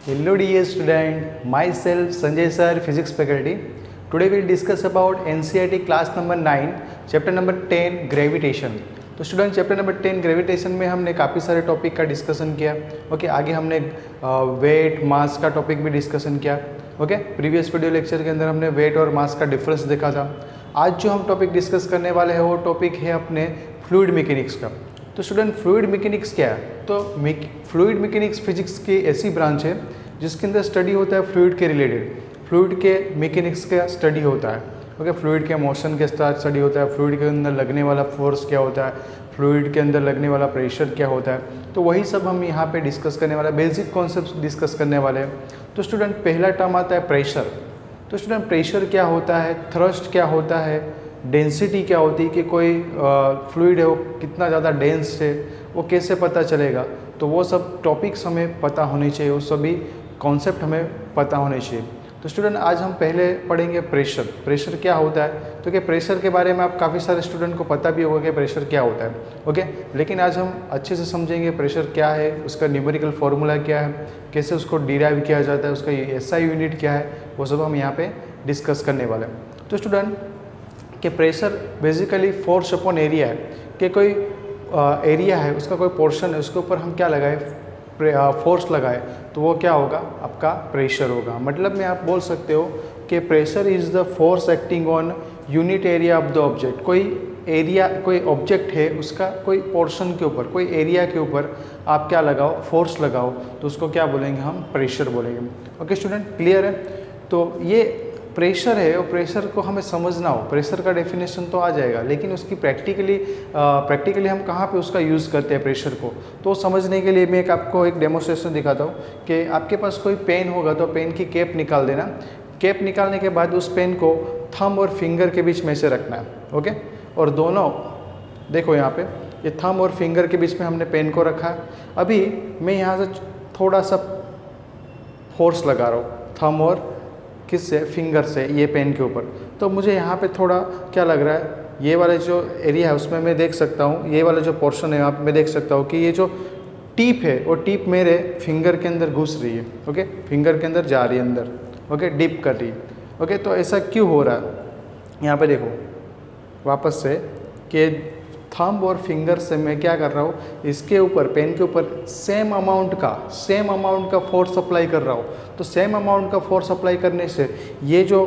Hello dear student, myself Sanjay sir, physics faculty. Today we'll discuss about NCERT class number 9, chapter number 10 gravitation. तो student chapter number 10 gravitation में हमने काफ़ी सारे topic का discussion किया. Okay आगे हमने वेट मास का टॉपिक भी डिस्कशन किया. ओके प्रीवियस वीडियो लेक्चर के अंदर हमने वेट और मास का डिफरेंस देखा था. आज जो हम टॉपिक डिस्कस करने वाले हैं वो टॉपिक है अपने फ्लूइड मैकेनिक्स का. तो स्टूडेंट फ्लूइड मैकेनिक्स क्या है? तो फ्लूइड मैकेनिक्स फिजिक्स की ऐसी ब्रांच है जिसके अंदर स्टडी होता है फ्लूइड के रिलेटेड, फ्लूइड के मैकेनिक्स का स्टडी होता है. ओके फ्लूइड के मोशन के साथ स्टडी होता है, फ्लूइड के अंदर लगने वाला फोर्स क्या होता है, फ्लूइड के अंदर लगने वाला प्रेशर क्या होता है. तो वही सब हम यहाँ पे डिस्कस करने वाले, बेसिक कॉन्सेप्ट डिस्कस करने वाले हैं. तो स्टूडेंट पहला टर्म आता है प्रेशर. तो स्टूडेंट प्रेशर क्या होता है, थ्रस्ट क्या होता है, डेंसिटी क्या होती है कि कोई फ्लूइड है वो कितना ज़्यादा डेंस है वो कैसे पता चलेगा. तो वो सब टॉपिक्स हमें पता होने चाहिए, वो सभी कॉन्सेप्ट हमें पता होने चाहिए. तो स्टूडेंट आज हम पहले पढ़ेंगे प्रेशर. प्रेशर क्या होता है? तो कि प्रेशर के बारे में आप काफ़ी सारे स्टूडेंट को पता भी होगा कि प्रेशर क्या होता है. ओके लेकिन आज हम अच्छे से समझेंगे प्रेशर क्या है, उसका न्यूमेरिकल फार्मूला क्या है, कैसे उसको डिराइव किया जाता है, उसका एसआई यूनिट क्या है, वो सब हम यहाँ पे डिस्कस करने वाले हैं. तो स्टूडेंट कि pressure basically force upon area है कि कोई एरिया है उसका कोई पोर्शन है उसके ऊपर हम क्या लगाए, फोर्स लगाए तो वो क्या होगा, आपका प्रेशर होगा. मतलब में आप बोल सकते हो कि pressure is the force acting on unit area of the object. कोई एरिया, कोई ऑब्जेक्ट है उसका कोई पोर्शन के ऊपर, कोई एरिया के ऊपर आप क्या लगाओ, फोर्स लगाओ, तो उसको क्या बोलेंगे, हम प्रेशर बोलेंगे. ओके स्टूडेंट क्लियर है? तो ये प्रेशर है और प्रेशर को हमें समझना हो, प्रेशर का डेफिनेशन तो आ जाएगा लेकिन उसकी प्रैक्टिकली हम कहाँ पे उसका यूज़ करते हैं प्रेशर को, तो समझने के लिए मैं आपको एक डेमोस्ट्रेशन दिखाता हूँ कि आपके पास कोई पेन होगा तो पेन की कैप निकाल देना. कैप निकालने के बाद उस पेन को थंब और फिंगर के बीच में से रखना है. ओके और दोनों देखो यहाँ पे ये थंब और फिंगर के बीच में हमने पेन को रखा है. अभी मैं यहाँ से थोड़ा सा फोर्स लगा रहा हूँ थंब और किससे, फिंगर से, ये पेन के ऊपर. तो मुझे यहाँ पे थोड़ा क्या लग रहा है, ये वाला जो एरिया है उसमें मैं देख सकता हूँ, ये वाला जो पोर्शन है यहाँ पे मैं देख सकता हूँ कि ये जो टिप है वो टिप मेरे फिंगर के अंदर घुस रही है. ओके फिंगर के अंदर जा रही है अंदर. ओके डिप कर रही है. ओके तो ऐसा क्यों हो रहा है, यहाँ पे देखो वापस से कि थंब और फिंगर से मैं क्या कर रहा हूँ, इसके ऊपर पेन के ऊपर सेम अमाउंट का फोर्स अप्लाई कर रहा हूँ. तो सेम अमाउंट का फोर्स अप्लाई करने से ये जो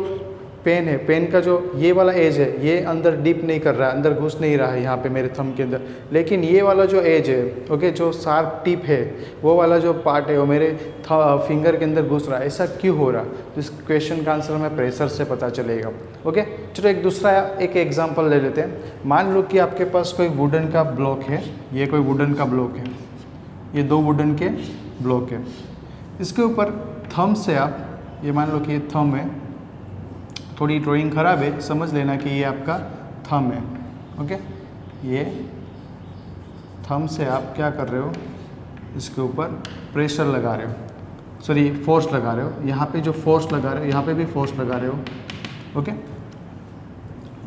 पेन है, पेन का जो ये वाला एज है ये अंदर डीप नहीं कर रहा है, अंदर घुस नहीं रहा है यहाँ पे मेरे थंब के अंदर. लेकिन ये वाला जो एज है, ओके जो शार्प टिप है वो वाला जो पार्ट है वो मेरे फिंगर के अंदर घुस रहा है. ऐसा क्यों हो रहा है? तो इस क्वेश्चन का आंसर हमें प्रेशर से पता चलेगा. ओके चलो एक एग्जाम्पल ले लेते हैं. मान लो कि आपके पास कोई वुडन का ब्लॉक है, ये कोई वुडन का ब्लॉक है, ये दो वुडन के ब्लॉक है. इसके ऊपर थंब से आप, ये मान लो कि ये थंब है, थोड़ी ड्राइंग ख़राब है, समझ लेना कि ये आपका थंब है. ओके ये थंब से आप क्या कर रहे हो, इसके ऊपर प्रेशर लगा रहे हो, सॉरी फोर्स लगा रहे हो. यहाँ पे जो फोर्स लगा रहे हो यहाँ पे भी फोर्स लगा रहे हो. ओके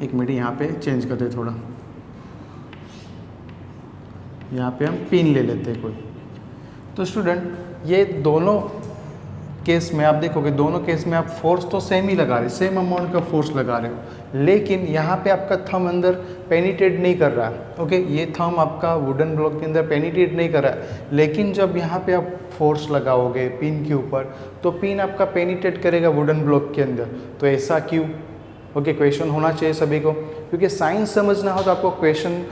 एक मिनट यहाँ पे चेंज करते हैं थोड़ा, यहाँ पे हम पिन ले लेते हैं कोई. तो स्टूडेंट ये दोनों केस में आप देखोगे, दोनों केस में आप फोर्स तो सेम ही लगा रहे, सेम अमाउंट का फोर्स लगा रहे हो, लेकिन यहाँ पे आपका थंब अंदर पेनिट्रेट नहीं कर रहा है. ओके ये थंब आपका वुडन ब्लॉक के अंदर पेनिट्रेट नहीं कर रहा है. लेकिन जब यहाँ पे आप फोर्स लगाओगे पिन के ऊपर तो पिन आपका पेनिट्रेट करेगा वुडन ब्लॉक के अंदर. तो ऐसा क्यों? ओके क्वेश्चन होना चाहिए सभी को, क्योंकि साइंस समझना हो तो आपको क्वेश्चन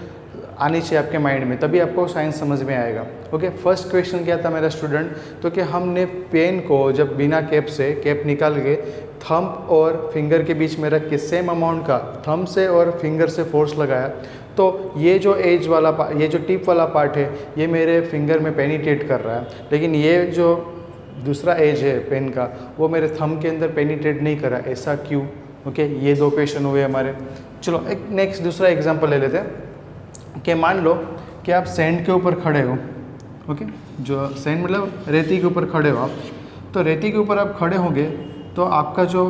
आनी चाहिए आपके माइंड में, तभी आपको साइंस समझ में आएगा. ओके फर्स्ट क्वेश्चन क्या था मेरा स्टूडेंट, तो कि हमने पेन को जब बिना कैप से, कैप निकाल के थंब और फिंगर के बीच में रख के सेम अमाउंट का थंब से और फिंगर से फोर्स लगाया, तो ये जो एज वाला ये जो टिप वाला पार्ट है ये मेरे फिंगर में पेनिट्रेट कर रहा है, लेकिन ये जो दूसरा एज है पेन का वो मेरे थंब के अंदर पेनिट्रेट नहीं कर रहा. ऐसा क्यों? ओके ये दो क्वेश्चन हुए हमारे. चलो एक नेक्स्ट दूसरा एग्जाम्पल ले लेते हैं कि मान लो कि आप सैंड के ऊपर खड़े हो. ओके जो सैंड मतलब रेती के ऊपर खड़े हो आप, तो रेती के ऊपर आप खड़े होंगे तो आपका जो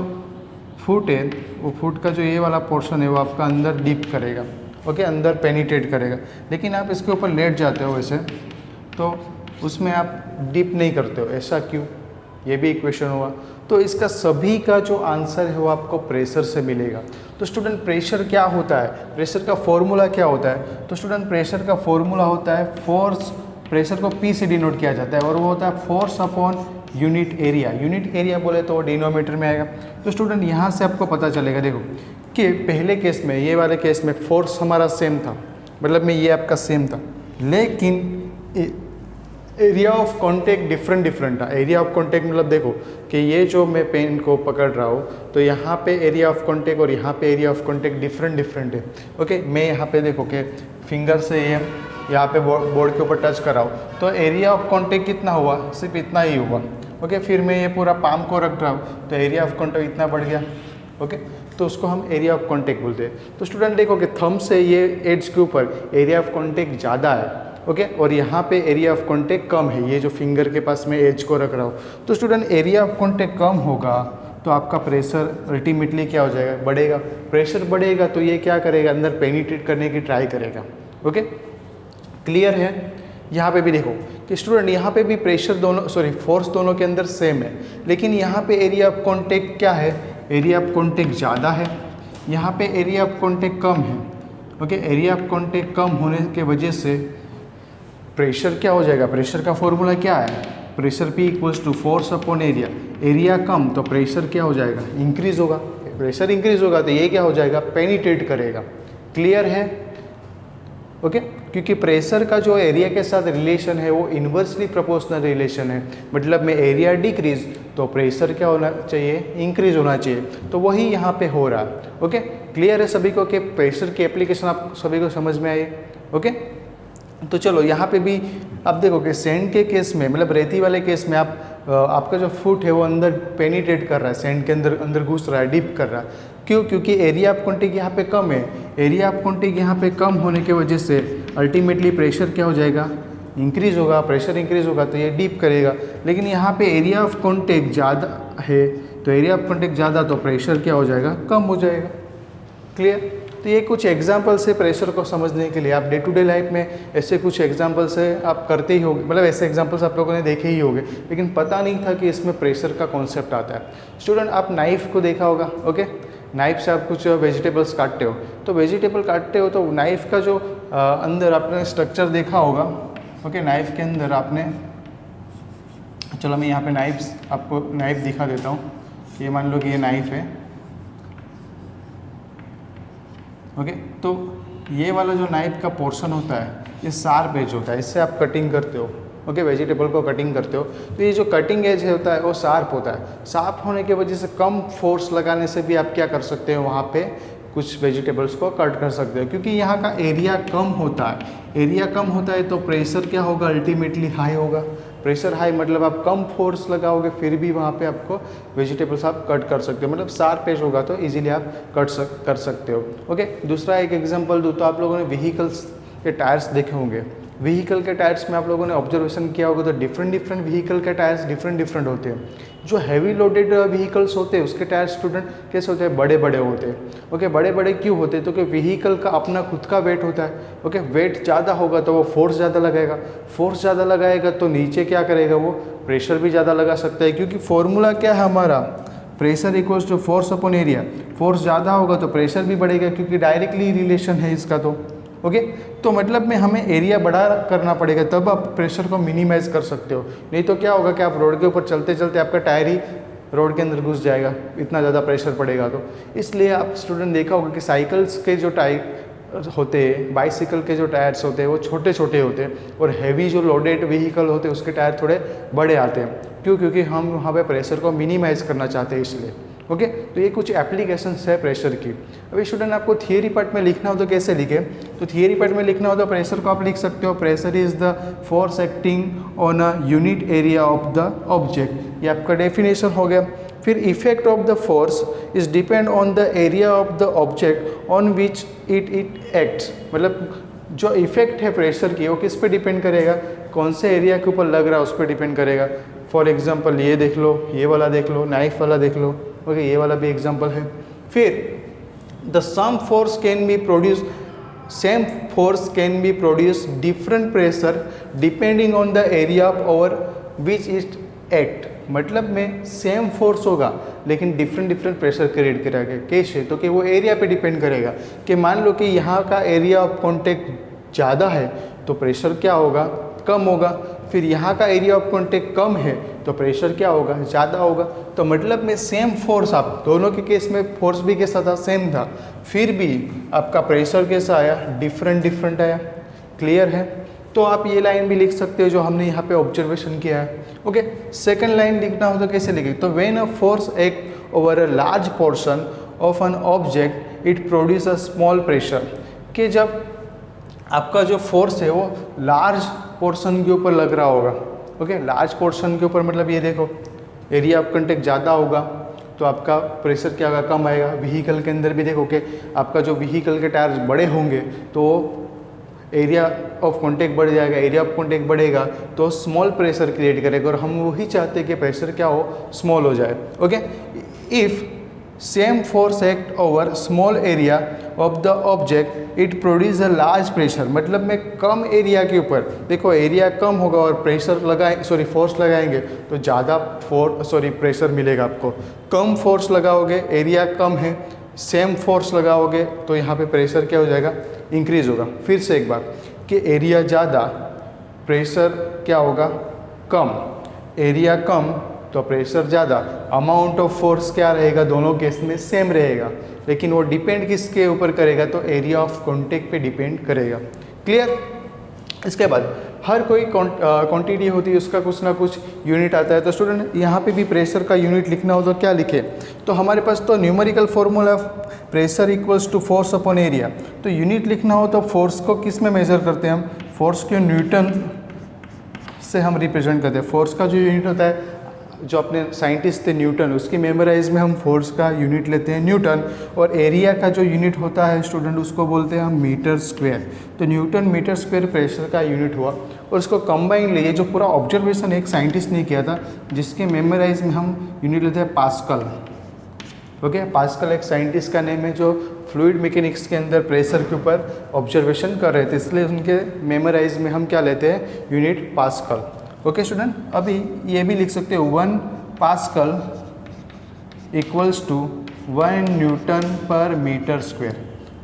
फुट है वो फुट का जो ये वाला पोर्शन है वो आपका अंदर डीप करेगा. ओके अंदर पेनिट्रेट करेगा. लेकिन आप इसके ऊपर लेट जाते हो वैसे तो उसमें आप डीप नहीं करते हो. ऐसा क्यों? ये भी इक्वेशन हुआ। तो इसका सभी का जो आंसर है वो आपको प्रेशर से मिलेगा। तो स्टूडेंट प्रेशर क्या होता है, प्रेशर का फॉर्मूला क्या होता है? तो स्टूडेंट प्रेशर का फॉर्मूला होता है फोर्स, प्रेशर को पी से डिनोट किया जाता है और वो होता है force upon unit area. Unit area बोले तो डिनोमीटर में आएगा। तो स्टूडेंट यहाँ से आपको पता चलेगा, देखो कि पहले केस में, ये वाले केस में फोर्स हमारा सेम था, मतलब में ये आपका सेम था, लेकिन एरिया ऑफ कॉन्टेक्ट डिफरेंट था। एरिया ऑफ कॉन्टेक्ट मतलब देखो कि ये जो मैं पेन को पकड़ रहा हूँ तो यहाँ पे एरिया ऑफ कॉन्टेक्ट और यहाँ पे एरिया ऑफ कॉन्टेक्ट डिफरेंट है। ओके, मैं यहाँ पे देखो कि फिंगर से ये यहाँ पे बोर्ड के ऊपर टच कर रहा हूँ तो एरिया ऑफ कॉन्टेक्ट कितना हुआ, सिर्फ इतना ही हुआ। ओके, फिर मैं ये पूरा पाम को रख रहा हूँ तो एरिया ऑफ कॉन्टेक्ट इतना बढ़ गया। ओके, तो उसको हम एरिया ऑफ कॉन्टेक्ट बोलते हैं। तो स्टूडेंट देखो कि थंब से ये एड्स के ऊपर एरिया ऑफ कॉन्टेक्ट ज़्यादा है। ओके, और यहाँ पे एरिया ऑफ कॉन्टेक्ट कम है, ये जो फिंगर के पास मैं एज को रख रहा हूँ। तो स्टूडेंट एरिया ऑफ कॉन्टेक्ट कम होगा तो आपका प्रेशर अल्टीमेटली क्या हो जाएगा, बढ़ेगा। प्रेशर बढ़ेगा तो ये क्या करेगा, अंदर पेनिट्रेट करने की ट्राई करेगा। ओके, क्लियर है? यहाँ पे भी देखो कि स्टूडेंट यहाँ पे भी प्रेशर दोनों, सॉरी फोर्स दोनों के अंदर सेम है, लेकिन यहाँ पे एरिया ऑफ कॉन्टेक्ट क्या है, एरिया ऑफ कॉन्टेक्ट ज़्यादा है, यहाँ पे एरिया ऑफ कॉन्टेक्ट कम है। ओके, एरिया ऑफ कॉन्टेक्ट कम होने के वजह से प्रेशर क्या हो जाएगा, प्रेशर का फॉर्मूला क्या है, pressure P equals to force upon area. Area कम तो प्रेशर क्या हो जाएगा, इंक्रीज होगा। प्रेशर इंक्रीज होगा तो ये क्या हो जाएगा, पेनिट्रेट करेगा। क्लियर है? ओके, क्योंकि प्रेशर का जो एरिया के साथ रिलेशन है वो इन्वर्सली प्रोपोर्शनल रिलेशन है, मतलब में एरिया डिक्रीज तो प्रेशर क्या होना चाहिए, इंक्रीज होना चाहिए। तो वही यहाँ पे हो रहा है। ओके, क्लियर है सभी को कि प्रेशर की एप्लीकेशन आप सभी को समझ में आई? ओके, तो चलो यहाँ पे भी आप देखो कि सैंड के केस में, मतलब रेती वाले केस में आपका जो फुट है वो अंदर पेनिट्रेट कर रहा है, सैंड के अंदर घुस रहा है, डिप कर रहा है। क्यों? क्योंकि एरिया ऑफ कॉन्टेक्ट यहाँ पे कम है। एरिया ऑफ कॉन्टेक्ट यहाँ पे कम होने की वजह से अल्टीमेटली प्रेशर क्या हो जाएगा, इंक्रीज होगा। प्रेशर इंक्रीज होगा तो ये डिप करेगा, लेकिन यहाँ पे एरिया ऑफ कॉन्टेक्ट ज़्यादा है तो एरिया ऑफ कॉन्टेक्ट ज़्यादा तो प्रेशर क्या हो जाएगा, कम हो जाएगा। क्लियर? तो ये कुछ एग्जाम्पल्स है प्रेशर को समझने के लिए। आप डे टू डे लाइफ में ऐसे कुछ एग्जाम्पल्स है आप करते ही होंगे, मतलब ऐसे एग्जाम्पल्स आप लोगों ने देखे ही होंगे, लेकिन पता नहीं था कि इसमें प्रेशर का कॉन्सेप्ट आता है। स्टूडेंट, आप नाइफ़ को देखा होगा। ओके, नाइफ से आप कुछ वेजिटेबल्स काटते हो, तो वेजिटेबल काटते हो तो नाइफ़ का जो अंदर आपने स्ट्रक्चर देखा होगा। ओके, नाइफ़ के अंदर आपने, चलो मैं यहाँ पे आपको नाइफ़ दिखा देता हूँ। ये मान लो कि ये नाइफ़ है। ओके, तो ये वाला जो नाइफ का पोर्शन होता है ये शार्प एज होता है, इससे आप कटिंग करते हो। ओके, वेजिटेबल को कटिंग करते हो तो ये जो कटिंग एज होता है वो शार्प होता है। शार्प होने की वजह से कम फोर्स लगाने से भी आप क्या कर सकते हो, वहाँ पे कुछ वेजिटेबल्स को कट कर सकते हो, क्योंकि यहाँ का एरिया कम होता है। एरिया कम होता है तो प्रेशर क्या होगा, अल्टीमेटली हाई होगा। प्रेशर हाई मतलब आप कम फोर्स लगाओगे फिर भी वहाँ पे आपको वेजिटेबल्स आप कट कर सकते हो, मतलब शार्प एज होगा तो इजीली आप कर सकते हो। ओके, दूसरा एक एग्जांपल दूँ तो आप लोगों ने व्हीकल्स के टायर्स देखे होंगे। व्हीकल के टायर्स में आप लोगों ने ऑब्जर्वेशन किया होगा तो डिफरेंट व्हीकल के टायर्स डिफरेंट होते हैं। जो हैवी लोडेड व्हीकल्स होते हैं उसके टायर स्टूडेंट कैसे होते हैं, बड़े होते हैं। ओके, बड़े क्यों होते हैं? तो कि व्हीकल का अपना खुद का वेट होता है। ओके, वेट ज़्यादा होगा तो वो फोर्स ज़्यादा लगाएगा, फोर्स ज़्यादा लगाएगा तो नीचे क्या करेगा, वो प्रेशर भी ज़्यादा लगा सकता है, क्योंकि फॉर्मूला क्या है हमारा, pressure equals to force upon area. Force ज़्यादा होगा तो प्रेशर भी बढ़ेगा, क्योंकि डायरेक्टली रिलेशन है इसका। तो ओके, तो मतलब में हमें एरिया बड़ा करना पड़ेगा तब आप प्रेशर को मिनिमाइज कर सकते हो। नहीं तो क्या होगा कि आप रोड के ऊपर चलते चलते आपका टायर ही रोड के अंदर घुस जाएगा, इतना ज़्यादा प्रेशर पड़ेगा। तो इसलिए आप स्टूडेंट देखा होगा कि साइकिल्स के जो टायर होते हैं, बाइसिकल के जो टायर्स होते हैं वो छोटे होते हैं, और हैवी जो लोडेड व्हीकल होते हैं उसके टायर थोड़े बड़े आते हैं। क्यों? क्योंकि हम वहाँ पे प्रेशर को मिनिमाइज करना चाहते हैं, इसलिए। ओके, तो ये कुछ एप्लीकेशंस है प्रेशर की। अभी स्टूडेंट आपको थियरी पार्ट में लिखना हो तो कैसे लिखे? तो थियरी पार्ट में लिखना हो तो प्रेशर को आप लिख सकते हो, pressure is the force acting on a unit area of the object. ये आपका डेफिनेशन हो गया। फिर effect of the force is depend on the area of the object on which it acts. मतलब जो इफेक्ट है प्रेशर की वो किस पे डिपेंड करेगा, कौन से एरिया के ऊपर लग रहा है उस पर डिपेंड करेगा। फॉर एग्जाम्पल ये देख लो, ये वाला देख लो, नाइफ वाला देख लो। ओके, ये वाला भी एग्जाम्पल है। फिर the some force can be produce, same force can be produce different pressure depending on the area of over which it act. मतलब में सेम फोर्स होगा लेकिन डिफरेंट प्रेशर क्रिएट करेगा। कैसे? तो कि वो एरिया पे डिपेंड करेगा कि मान लो कि यहाँ का एरिया ऑफ कॉन्टैक्ट ज़्यादा है तो प्रेशर क्या होगा? कम होगा। फिर यहाँ का एरिया ऑफ कॉन्टैक्ट कम है तो प्रेशर क्या होगा? ज़्यादा होगा। तो मतलब में सेम फोर्स, आप दोनों के केस में फोर्स भी कैसा था? सेम था, फिर भी आपका प्रेशर कैसा आया? डिफरेंट आया। क्लियर है? तो आप ये लाइन भी लिख सकते हो जो हमने यहाँ पे ऑब्जर्वेशन किया है। ओके, सेकंड लाइन लिखना हो तो कैसे लिखे? तो when a force act over a large portion of an object it produce a small pressure, कि जब आपका जो फोर्स है वो लार्ज पोर्शन के ऊपर लग रहा होगा। ओके, लार्ज पोर्शन के ऊपर मतलब ये देखो एरिया ऑफ कॉन्टैक्ट ज़्यादा होगा तो आपका प्रेशर क्या होगा? कम आएगा। व्हीकल के अंदर भी देखो कि आपका जो व्हीकल के टायर्स बड़े होंगे तो एरिया ऑफ कॉन्टैक्ट बढ़ जाएगा, एरिया ऑफ कॉन्टैक्ट बढ़ेगा तो स्मॉल प्रेशर क्रिएट करेगा, और हम वही चाहते हैं कि प्रेशर क्या हो? स्मॉल हो जाए। Okay, if same force act over small area of the object it produce a large pressure, मतलब में कम एरिया के ऊपर देखो एरिया कम होगा और प्रेशर लगाए फोर्स लगाएंगे तो ज़्यादा प्रेशर मिलेगा आपको। कम फोर्स लगाओगे, एरिया कम है, सेम फोर्स लगाओगे तो यहाँ पे प्रेशर क्या हो जाएगा? इंक्रीज होगा। फिर से एक बार कि एरिया ज़्यादा, प्रेशर क्या होगा? कम। एरिया कम तो प्रेशर ज़्यादा। अमाउंट ऑफ फोर्स क्या रहेगा? दोनों केस में सेम रहेगा, लेकिन वो डिपेंड किसके ऊपर करेगा? तो एरिया ऑफ कॉन्टैक्ट पे डिपेंड करेगा। क्लियर? इसके बाद हर कोई क्वांटिटी होती है उसका कुछ ना कुछ यूनिट आता है। तो स्टूडेंट यहाँ पे भी प्रेशर का यूनिट लिखना हो तो क्या लिखे? तो हमारे पास तो numerical formula pressure equals to force upon area. तो यूनिट लिखना हो तो फोर्स को किस में मेजर करते हैं हम? फोर्स के न्यूटन से हम रिप्रेजेंट करते हैं। फोर्स का जो यूनिट होता है, जो अपने साइंटिस्ट थे न्यूटन, उसकी मेमोराइज में हम फोर्स का यूनिट लेते हैं न्यूटन, और एरिया का जो यूनिट होता है स्टूडेंट उसको बोलते हैं हम मीटर स्क्वायर। तो न्यूटन मीटर स्क्वायर प्रेशर का यूनिट हुआ, और इसको कंबाइन लिए जो पूरा ऑब्जर्वेशन एक साइंटिस्ट ने किया था जिसके मेमोराइज में हम यूनिट लेते हैं पास्कल। ओके, पास्कल एक साइंटिस्ट का नेम है जो फ्लूइड मैकेनिक्स के अंदर प्रेशर के ऊपर ऑब्जर्वेशन कर रहे थे, इसलिए उनके मेमोराइज में हम क्या लेते हैं? Unit pascal. ओके स्टूडेंट, अभी ये भी लिख सकते हो 1 पास्कल इक्वल्स टू 1 न्यूटन पर मीटर स्क्वायर।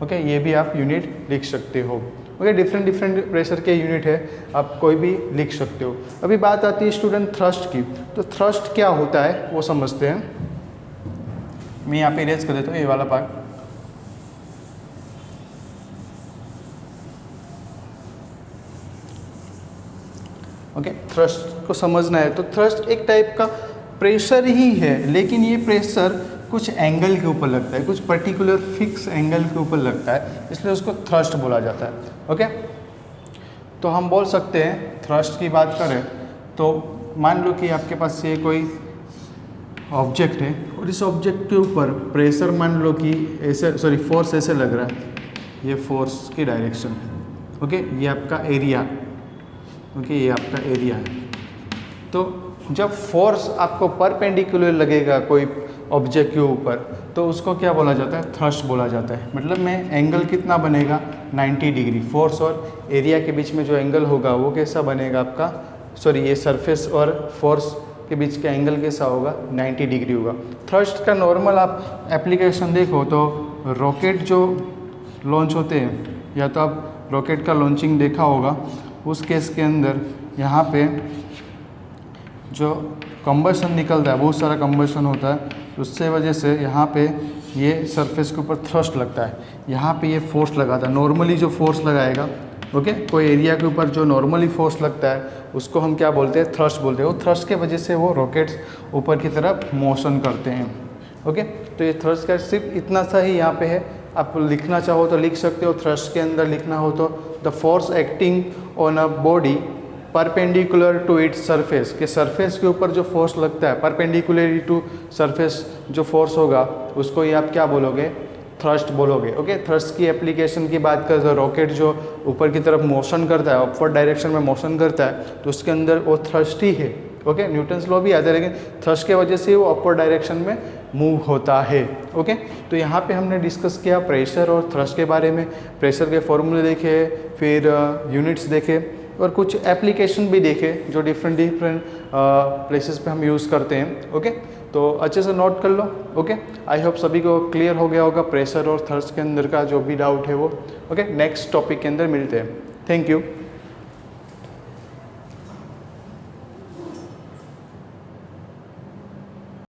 ओके, ये भी आप यूनिट लिख सकते हो। ओके, डिफरेंट प्रेशर के यूनिट है, आप कोई भी लिख सकते हो। अभी बात आती है स्टूडेंट थ्रस्ट की। तो थ्रस्ट क्या होता है वो समझते हैं। मैं यहाँ पे इरेज कर देता हूँ ये वाला पार्ट। ओके, थ्रस्ट को समझना है तो थ्रस्ट एक टाइप का प्रेशर ही है, लेकिन ये प्रेशर कुछ एंगल के ऊपर लगता है, कुछ पर्टिकुलर फिक्स एंगल के ऊपर लगता है, इसलिए उसको थ्रस्ट बोला जाता है। ओके, तो हम बोल सकते हैं थ्रस्ट की बात करें तो मान लो कि आपके पास ये कोई ऑब्जेक्ट है और इस ऑब्जेक्ट के ऊपर प्रेशर मान लो कि ऐसे फोर्स ऐसे लग रहा है, ये फोर्स की डायरेक्शन है। ओके, ये आपका एरिया, ओके, ये आपका एरिया है। तो जब फोर्स आपको परपेंडिकुलर लगेगा कोई ऑब्जेक्ट के ऊपर तो उसको क्या बोला जाता है? थ्रस्ट बोला जाता है। मतलब में एंगल कितना बनेगा? 90 डिग्री। फोर्स और एरिया के बीच में जो एंगल होगा वो कैसा बनेगा आपका? ये सरफेस और फोर्स के बीच का एंगल कैसा होगा? 90 डिग्री होगा। थ्रस्ट का नॉर्मल आप एप्लीकेशन देखो तो रॉकेट जो लॉन्च होते हैं, या तो आप रॉकेट का लॉन्चिंग देखा होगा, उस केस के अंदर यहाँ पे जो कंबशन निकलता है, बहुत सारा कंबशन होता है, उससे वजह से यहाँ पे ये सरफेस के ऊपर थ्रस्ट लगता है, यहाँ पे ये फोर्स लगाता है। नॉर्मली जो फोर्स लगाएगा, ओके, कोई एरिया के ऊपर जो नॉर्मली फोर्स लगता है उसको हम क्या बोलते हैं? थ्रस्ट बोलते हैं। वो थ्रस्ट के वजह से वो रॉकेट्स ऊपर की तरफ मोशन करते हैं। ओके, तो ये थ्रस्ट का सिर्फ इतना सा ही यहाँ पे है। आप लिखना चाहो तो लिख सकते हो, थ्रस्ट के अंदर लिखना हो तो the force acting on a body perpendicular to its surface, के सरफेस के ऊपर जो फोर्स लगता है परपेंडिकुलरली टू सरफेस जो फोर्स होगा उसको ही आप क्या बोलोगे? थ्रस्ट बोलोगे। ओके, थ्रस्ट की एप्लीकेशन की बात करें तो रॉकेट जो ऊपर की तरफ मोशन करता है, अपवर्ड डायरेक्शन में मोशन करता है, तो उसके अंदर वो थ्रस्ट ही है। ओके, न्यूटन्स लॉ भी आता है, लेकिन थ्रस्ट के वजह से वो अपवर्ड डायरेक्शन में मूव होता है। ओके, तो यहाँ पे हमने डिस्कस किया प्रेशर और थ्रस्ट के बारे में। प्रेशर के फॉर्मूले देखे, फिर यूनिट्स देखे, और कुछ एप्लीकेशन भी देखे जो डिफरेंट प्लेसेस पे हम यूज़ करते हैं। ओके, तो अच्छे से नोट कर लो। ओके, आई होप सभी को क्लियर हो गया होगा प्रेशर और थर्स्ट के अंदर का जो भी डाउट है वो। ओके, नेक्स्ट टॉपिक के अंदर मिलते हैं। Thank you.